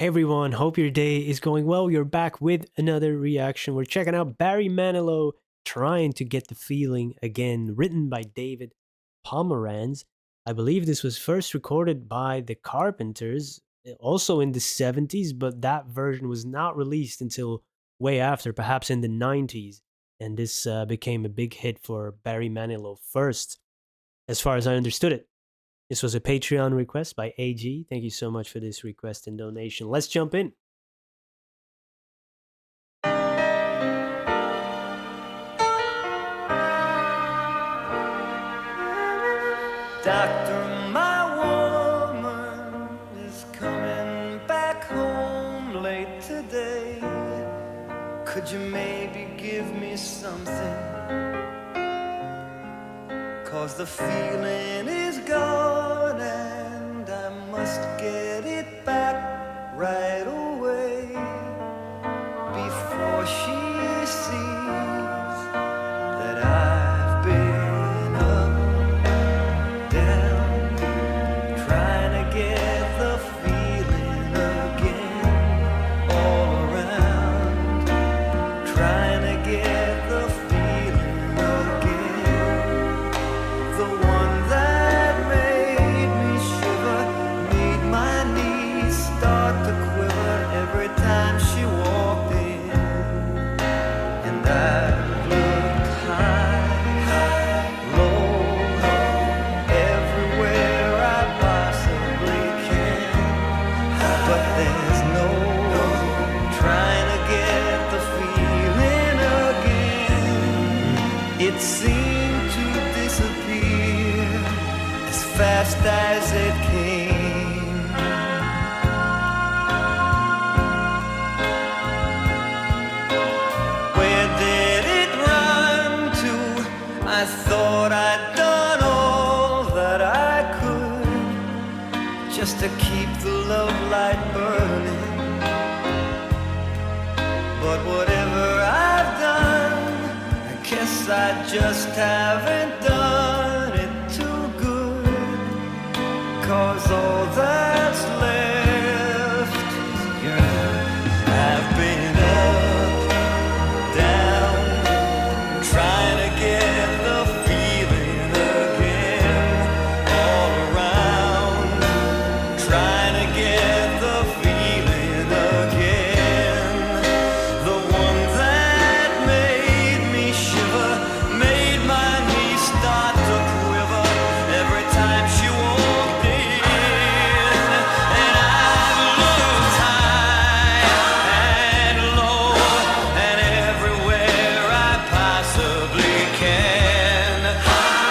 Hey everyone, hope your day is going well. You're back with another reaction. We're checking out Barry Manilow, Trying to Get the Feeling Again, written by David Pomeranz. I believe this was first recorded by the Carpenters, also in the 70s, but that version was not released until way after, perhaps in the 90s. And this became a big hit for Barry Manilow first, as far as I understood it. This was a Patreon request by AG. Thank you so much for this request and donation. Let's jump in. Doctor, my woman is coming back home late today. Could you maybe give me something? 'Cause the feeling is gone and I must get it back right away before she sees that I've been up, down, trying to get the feeling again, all around, trying to get the feeling again, the one that made me shiver, made my knees start to quiver every time she walked in. And I've looked high, low, everywhere I possibly can, but there's no trying to get the feeling again. It seemed to disappear as fast as it came. Where did it run to? I thought I'd done all that I could just to keep the love light burning. But whatever I've done, I guess I just haven't done it too good. 'Cause all that's left is yours. I've been up, down, trying to get the feeling again, all around, trying to get the feeling again, the one that made me shiver, made my knees start to quiver every time she walked in. And I've looked high and low and everywhere I possibly can,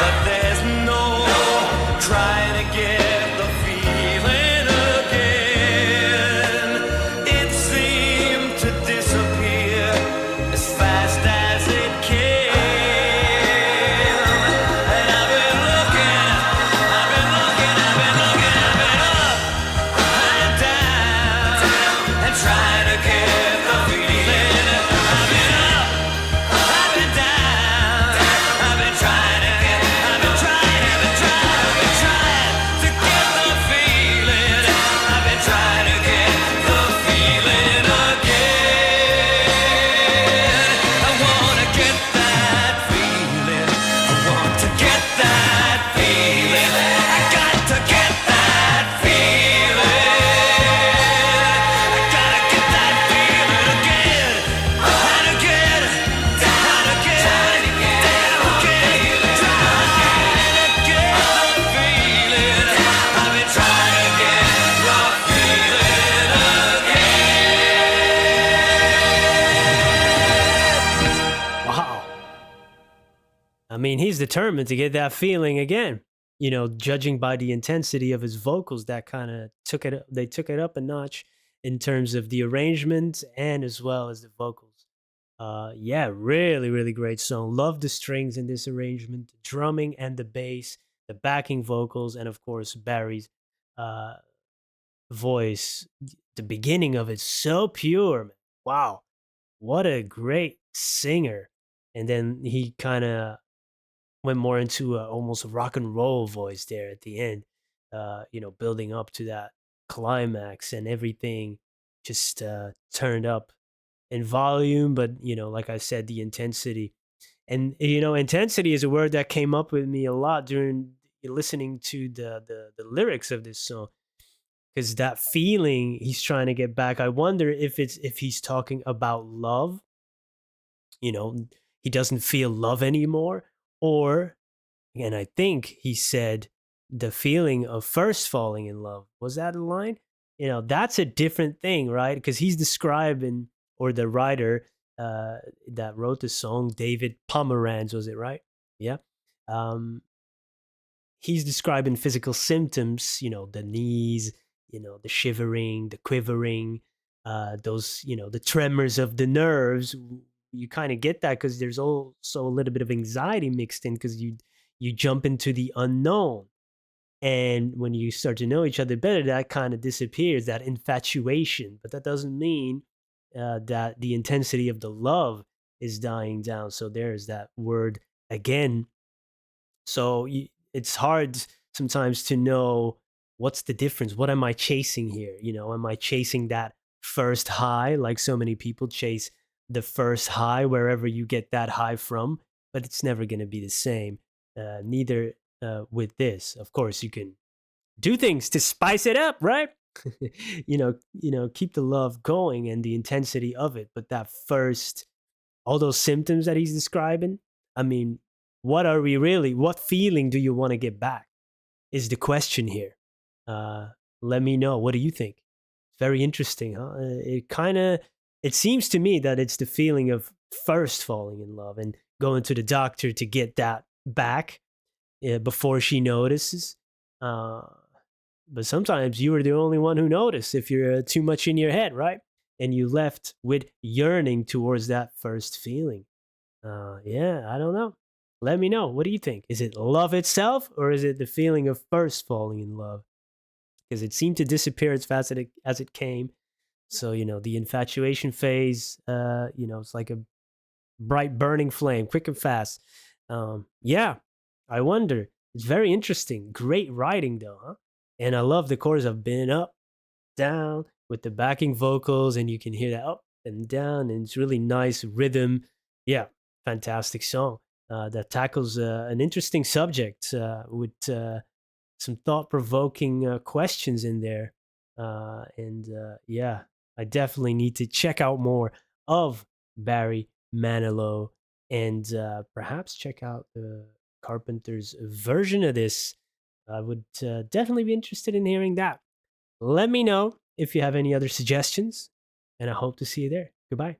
but there's no trying to get the feeling again. It seemed to disappear as fast as it came. And I've been looking, I've been looking, I've been looking, I've been up and down and trying to get the feeling. I've been up, I've been down, I've been trying to get, I've been trying, I've been trying, I've been trying to get the feeling. I've been trying to get the feeling again. I wanna get that feeling. I want to get that feeling. I got to get that feeling. I gotta get that feeling again and again and again and again. Trying to get the feeling. I've been trying to get the feeling again. Wow. I mean, he's determined to get that feeling again. Judging by the intensity of his vocals, that kind of they took it up a notch in terms of the arrangement and as well as the vocals. Yeah, really, really great song. Love the strings in this arrangement, the drumming and the bass, the backing vocals, and of course Barry's uh, voice. The beginning of it so pure, man. Wow, what a great singer! And then he kind of went more into almost a rock and roll voice there at the end. Building up to that climax and everything. just turned up in volume, but like I said, the intensity. And intensity is a word that came up with me a lot during listening to the lyrics of this song, because that feeling he's trying to get back. I wonder if he's talking about love. You know, he doesn't feel love anymore, or, and I think he said, the feeling of first falling in love. Was that a line? That's a different thing, right? Because he's describing, or the writer uh, that wrote the song, David Pomeranz, was it right? Yeah. Um, he's describing physical symptoms, the knees, the shivering, the quivering, those, the tremors of the nerves. You kind of get that because there's also a little bit of anxiety mixed in, because you jump into the unknown. And when you start to know each other better, that kind of disappears, that infatuation. But that doesn't mean that the intensity of the love is dying down. So there's that word again. So it's hard sometimes to know what's the difference. What am I chasing here? Am I chasing that first high, like so many people chase the first high wherever you get that high from? But it's never going to be the same. Neither with this. Of course, you can do things to spice it up, right? Keep the love going and the intensity of it. But that first, all those symptoms that he's describing, I mean, what feeling do you want to get back is the question here. uh Let me know, what do you think? It's very interesting, huh? It seems to me that it's the feeling of first falling in love and going to the doctor to get that back before she notices. uh but sometimes you were the only one who noticed if you're too much in your head, right? And you left with yearning towards that first feeling. Yeah, I don't know. Let me know. What do you think? Is it love itself, or is it the feeling of first falling in love? Because it seemed to disappear as fast as it came. So, the infatuation phase, it's like a bright burning flame, quick and fast. Yeah, I wonder. It's very interesting. Great writing, though, huh? And I love the chorus of been up, down with the backing vocals, and you can hear that up and down, and it's really nice rhythm. Yeah, fantastic song that tackles an interesting subject with some thought-provoking questions in there. And yeah, I definitely need to check out more of Barry Manilow, and perhaps check out the Carpenter's version of this. I would definitely be interested in hearing that. Let me know if you have any other suggestions, and I hope to see you there. Goodbye.